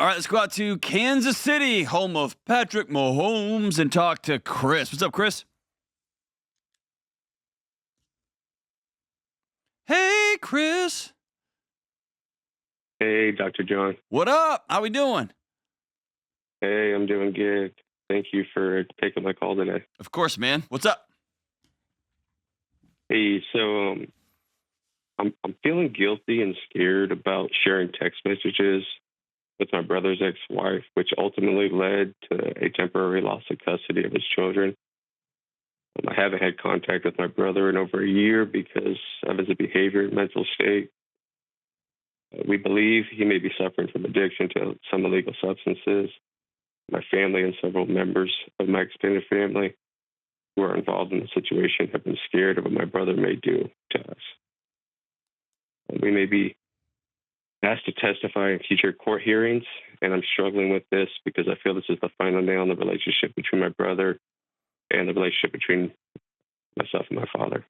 All right, let's go out to Kansas City, home of Patrick Mahomes, and talk to Chris. What's up, Chris? Hey, Chris. Hey, Dr. John. What up? How we doing? Hey, I'm doing good. Thank you for taking my call today. Of course, man. What's up? Hey, so I'm feeling guilty and scared about sharing text messages with my brother's ex-wife, which ultimately led to a temporary loss of custody of his children. I haven't had contact with my brother in over a year because of his behavior and mental state. We believe he may be suffering from addiction to some illegal substances. My family and several members of my extended family who are involved in the situation have been scared of what my brother may do to us. We may be asked to testify in future court hearings, and I'm struggling with this because I feel this is the final nail in the relationship between my brother and the relationship between myself and my father.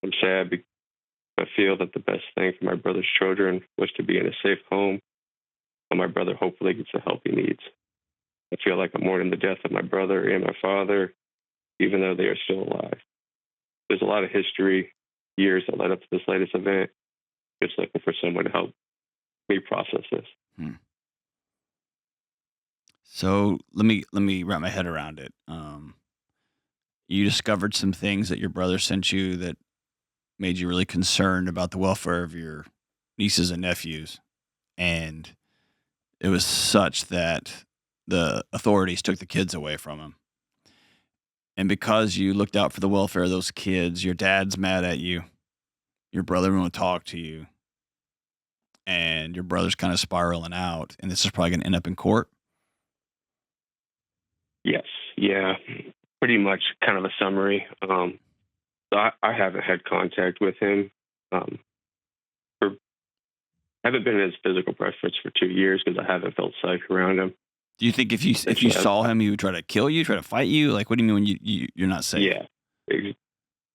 I'm sad because I feel that the best thing for my brother's children was to be in a safe home, and my brother hopefully gets the help he needs. I feel like I'm mourning the death of my brother and my father, even though they are still alive. There's a lot of history, years that led up to this latest event. Just looking for someone to help me process this. So let me wrap my head around it. You discovered some things that your brother sent you that made you really concerned about the welfare of your nieces and nephews, and it was such that the authorities took the kids away from him. And because you looked out for the welfare of those kids, your dad's mad at you. Your brother won't talk to you. And your brother's kind of spiraling out. And this is probably going to end up in court. Yes. Yeah. Pretty much kind of a summary. So I haven't had contact with him. I haven't been in his physical presence for 2 years because I haven't felt safe around him. Do you think if you saw him, he would try to kill you, try to fight you? Like, what do you mean when you're not safe? Yeah,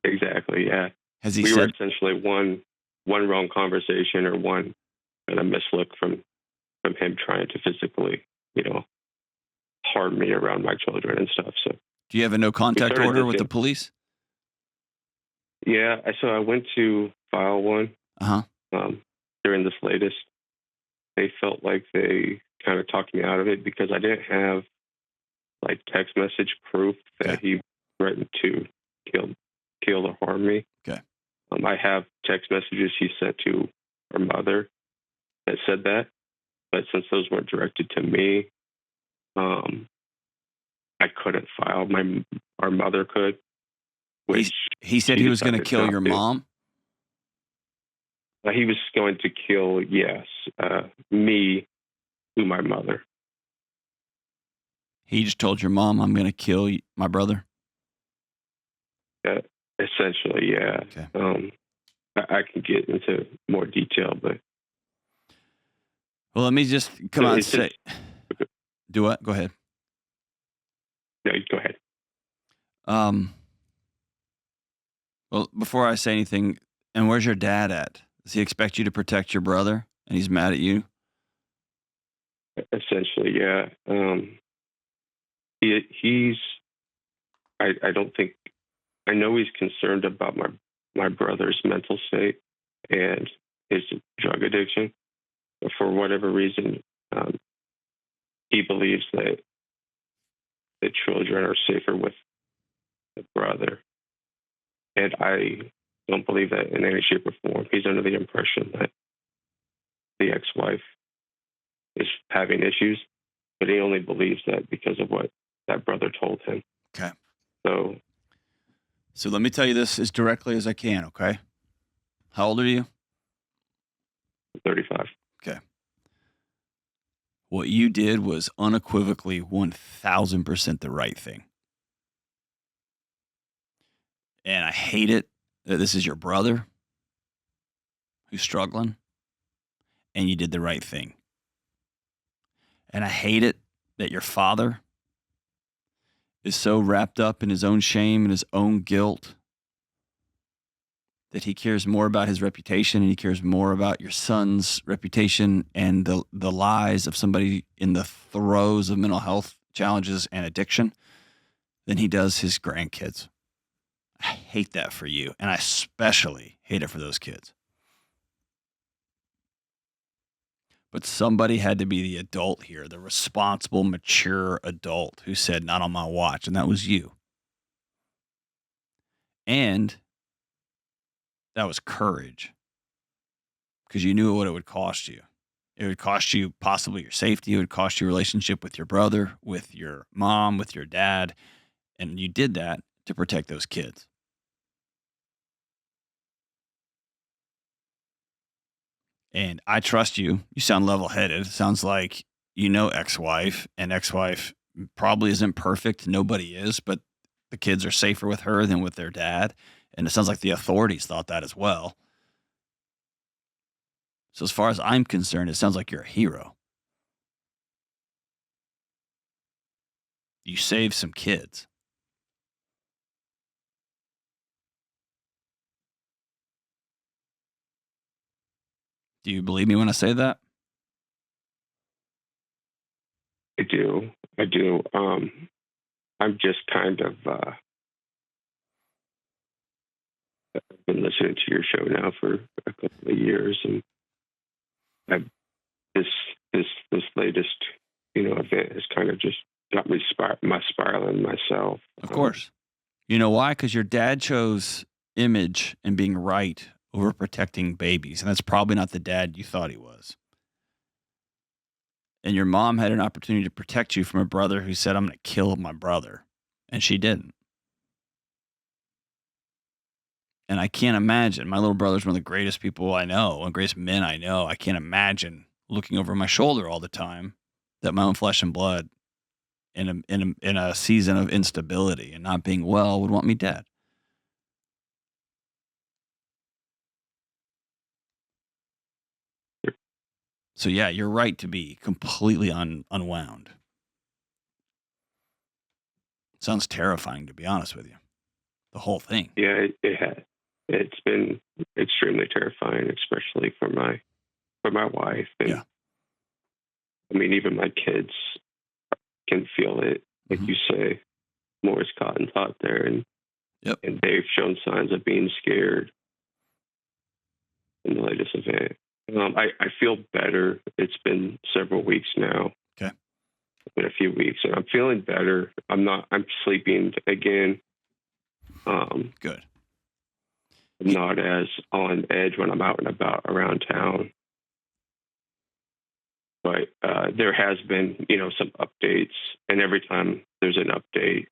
exactly. Yeah. Has he we said? were essentially one wrong conversation or one kind of mislook from him trying to physically, harm me around my children and stuff. So, do you have a no contact order with the police? Yeah. So I went to file one. During this latest. They felt like they kind of talked me out of it because I didn't have like text message proof that he threatened to kill or harm me. Okay. I have text messages he sent to our mother that said that, but since those weren't directed to me, I couldn't file. Our mother could. Which he said he was going to kill your mom. He was going to kill, me through my mother. He just told your mom, "I'm going to kill my brother." Essentially, yeah. Okay. I can get into more detail, but well, let me just come out and say, do what? Go ahead. No, go ahead. Well, before I say anything, and where's your dad at? Does he expect you to protect your brother, and he's mad at you? Essentially, yeah. He's. I don't think. I know he's concerned about my brother's mental state and his drug addiction. But for whatever reason, he believes that the children are safer with the brother, and I don't believe that in any shape or form. He's under the impression that the ex-wife is having issues, but he only believes that because of what that brother told him. Okay. So let me tell you this as directly as I can, okay? How old are you? 35. Okay. What you did was unequivocally 1,000% the right thing. And I hate it that this is your brother who's struggling, and you did the right thing. And I hate it that your father is so wrapped up in his own shame and his own guilt that he cares more about his reputation and he cares more about your son's reputation and the lies of somebody in the throes of mental health challenges and addiction than he does his grandkids. I hate that for you, and I especially hate it for those kids. But somebody had to be the adult here, the responsible, mature adult who said, not on my watch, and that was you. And that was courage, because you knew what it would cost you. It would cost you possibly your safety. It would cost you a relationship with your brother, with your mom, with your dad. And you did that to protect those kids. And I trust you. You sound level-headed. It sounds like you know ex-wife, and ex-wife probably isn't perfect. Nobody is, but the kids are safer with her than with their dad. And it sounds like the authorities thought that as well. So as far as I'm concerned, it sounds like you're a hero. You saved some kids. Do you believe me when I say that? I do. I do. I'm just kind of I've been listening to your show now for a couple of years, and I've, this latest event has kind of just got me spiraling myself. Of course. You know why? Because your dad chose image and being right over protecting babies, and that's probably not the dad you thought he was. And your mom had an opportunity to protect you from a brother who said, I'm going to kill my brother. And she didn't. And I can't imagine. My little brother's one of the greatest people I know, one of the greatest men I know. I can't imagine looking over my shoulder all the time that my own flesh and blood in a season of instability and not being well would want me dead. So yeah, you're right to be completely unwound. Sounds terrifying, to be honest with you. The whole thing. Yeah, it has. It's been extremely terrifying, especially for my wife. And Yeah. I mean, even my kids can feel it, like you say. More is cotton taught there, and Yep. and they've shown signs of being scared in the latest event. I feel better. It's been several weeks now. Okay. It's been a few weeks, and I'm feeling better. I'm sleeping again. Good. I'm not as on edge when I'm out and about around town. But there has been, some updates, and every time there's an update,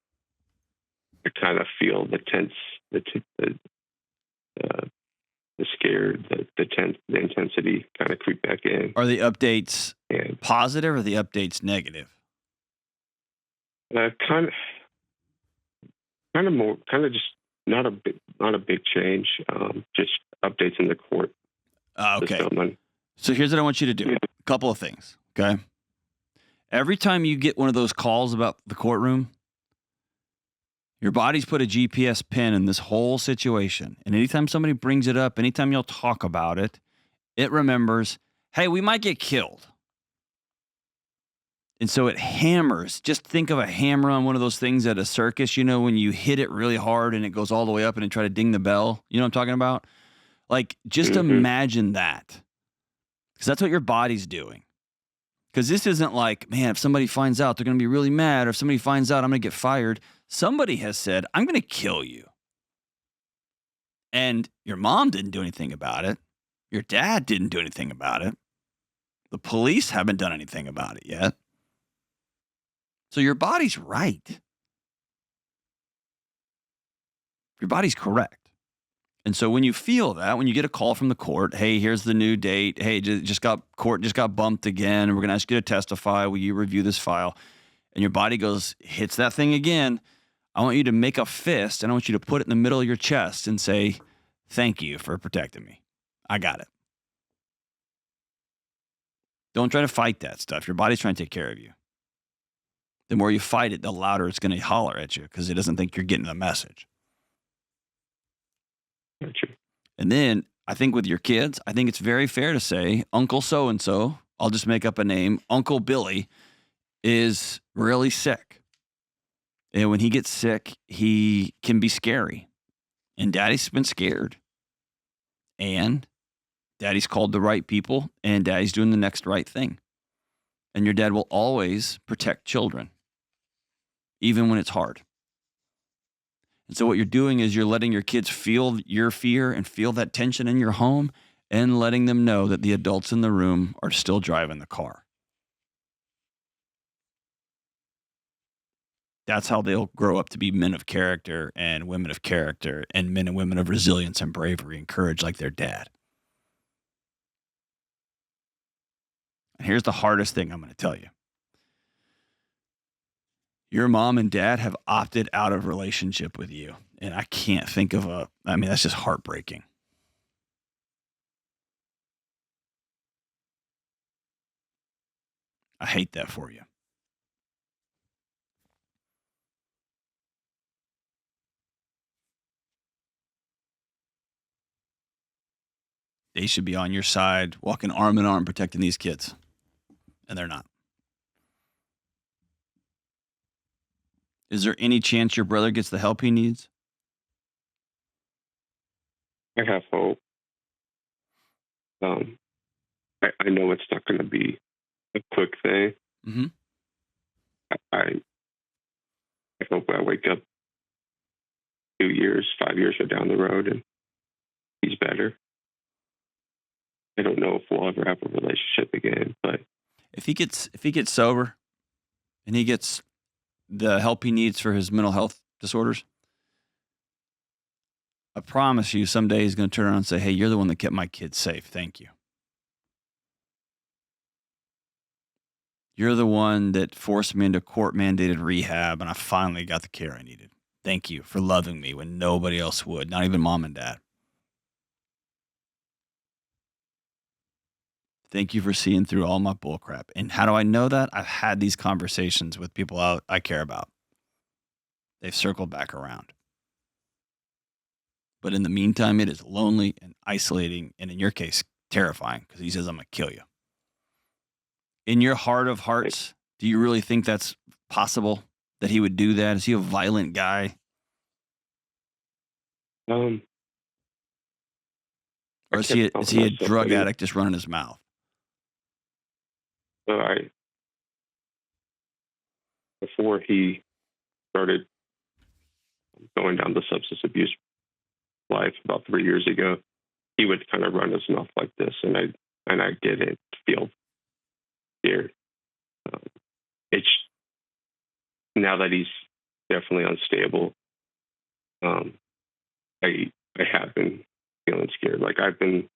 I kind of feel the scared, the intensity kind of creep back in. Are the updates And positive or the updates negative? kind of just not a big change. Just updates in the court Okay. system. So here's what I want you to do. Yeah. A couple of things, okay? Every time you get one of those calls about the courtroom, your body's put a GPS pin in this whole situation. And anytime somebody brings it up, anytime you'll talk about it, it remembers, hey, we might get killed. And so it hammers. Just think of a hammer on one of those things at a circus, when you hit it really hard and it goes all the way up and it try to ding the bell. You know what I'm talking about? Like, just imagine that. Because that's what your body's doing. Because this isn't like, man, if somebody finds out, they're going to be really mad. Or if somebody finds out, I'm going to get fired. Somebody has said, I'm going to kill you. And your mom didn't do anything about it. Your dad didn't do anything about it. The police haven't done anything about it yet. So your body's right. Your body's correct. And so when you feel that, when you get a call from the court, hey, here's the new date. Hey, court just got bumped again. And we're going to ask you to testify. Will you review this file? And your body hits that thing again. I want you to make a fist and I want you to put it in the middle of your chest and say, thank you for protecting me. I got it. Don't try to fight that stuff. Your body's trying to take care of you. The more you fight it, the louder it's going to holler at you because it doesn't think you're getting the message. Gotcha. And then I think with your kids, I think it's very fair to say Uncle so and so, I'll just make up a name, Uncle Billy is really sick. And when he gets sick, he can be scary. And daddy's been scared. And daddy's called the right people, and daddy's doing the next right thing. And your dad will always protect children, even when it's hard. And so what you're doing is you're letting your kids feel your fear and feel that tension in your home and letting them know that the adults in the room are still driving the car. That's how they'll grow up to be men of character and women of character and men and women of resilience and bravery and courage like their dad. And here's the hardest thing I'm going to tell you. Your mom and dad have opted out of relationship with you. And I can't think of that's just heartbreaking. I hate that for you. They should be on your side, walking arm in arm, protecting these kids. And they're not. Is there any chance your brother gets the help he needs? I have hope. Um, I know it's not going to be a quick thing. Mm-hmm. I hope I wake up 2 years, 5 years down the road and he's better. I don't know if we'll ever have a relationship again, but If he gets sober and he gets the help he needs for his mental health disorders, I promise you someday he's going to turn around and say, hey, you're the one that kept my kids safe. Thank you. You're the one that forced me into court-mandated rehab, and I finally got the care I needed. Thank you for loving me when nobody else would, not even mom and dad. Thank you for seeing through all my bullcrap. And how do I know that? I've had these conversations with people I care about. They've circled back around. But in the meantime, it is lonely and isolating, and in your case, terrifying, because he says, I'm going to kill you. In your heart of hearts, do you really think that's possible that he would do that? Is he a violent guy? um, Or is he a drug addict just running his mouth? Before he started going down the substance abuse life about 3 years ago, he would kind of run his mouth like this, and I didn't feel scared. It's now that he's definitely unstable. I have been feeling scared. Like I've been,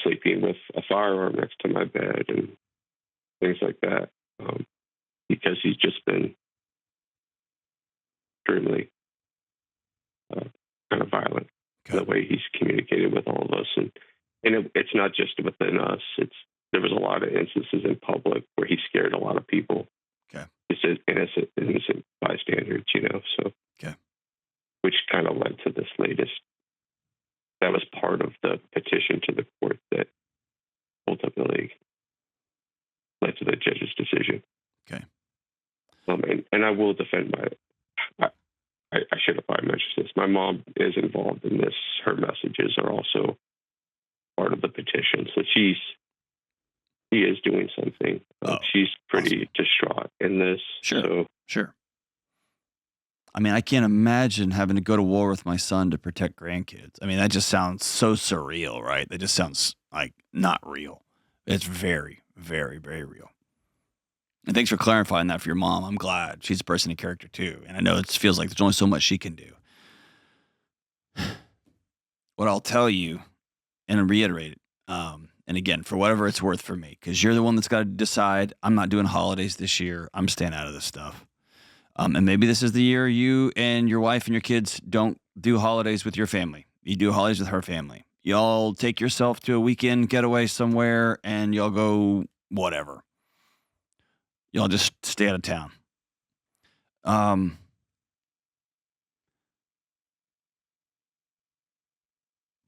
sleeping with a firearm next to my bed and things like that, because he's just been extremely kind of violent. Okay. The way he's communicated with all of us, and it's not just within us. There was a lot of instances in public where he scared a lot of people. Okay. Just as innocent bystanders, So, okay. Which kind of led to this latest. That was part of the petition to the court that ultimately led to the judge's decision. Okay. And I will defend I should have probably mentioned this. My mom is involved in this. Her messages are also part of the petition. So she is doing something. She's pretty distraught in this. Sure. I mean, I can't imagine having to go to war with my son to protect grandkids. I mean, that just sounds so surreal, right? That just sounds like not real. It's very, very, very real. And thanks for clarifying that for your mom. I'm glad. She's a person of character too. And I know it feels like there's only so much she can do. What I'll tell you, and reiterate it, and again, for whatever it's worth for me, because you're the one that's got to decide, I'm not doing holidays this year. I'm staying out of this stuff. And maybe this is the year you and your wife and your kids don't do holidays with your family. You do holidays with her family. Y'all take yourself to a weekend getaway somewhere and y'all go whatever. Y'all just stay out of town.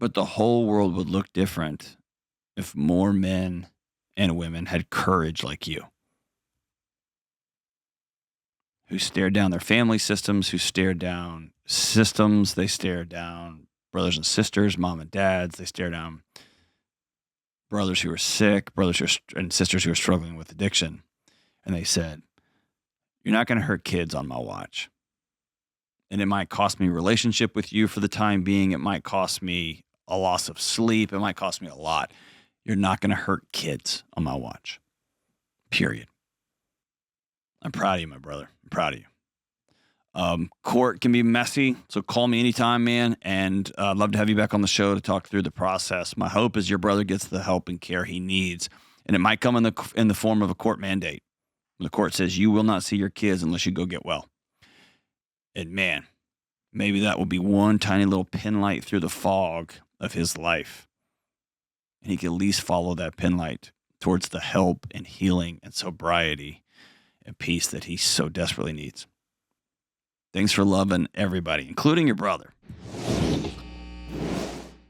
But the whole world would look different if more men and women had courage like you, who stared down their family systems, who stared down systems, they stared down brothers and sisters, mom and dads, they stared down brothers who were sick, and sisters who were struggling with addiction. And they said, you're not going to hurt kids on my watch. And it might cost me a relationship with you for the time being. It might cost me a loss of sleep. It might cost me a lot. You're not going to hurt kids on my watch. Period. I'm proud of you, my brother. I'm proud of you. Court can be messy, so call me anytime, man. And I'd love to have you back on the show to talk through the process. My hope is your brother gets the help and care he needs, and it might come in the form of a court mandate. The court says you will not see your kids unless you go get well. And man, maybe that will be one tiny little pin light through the fog of his life, and he can at least follow that pin light towards the help and healing and sobriety and peace that he so desperately needs. Thanks for loving everybody, including your brother.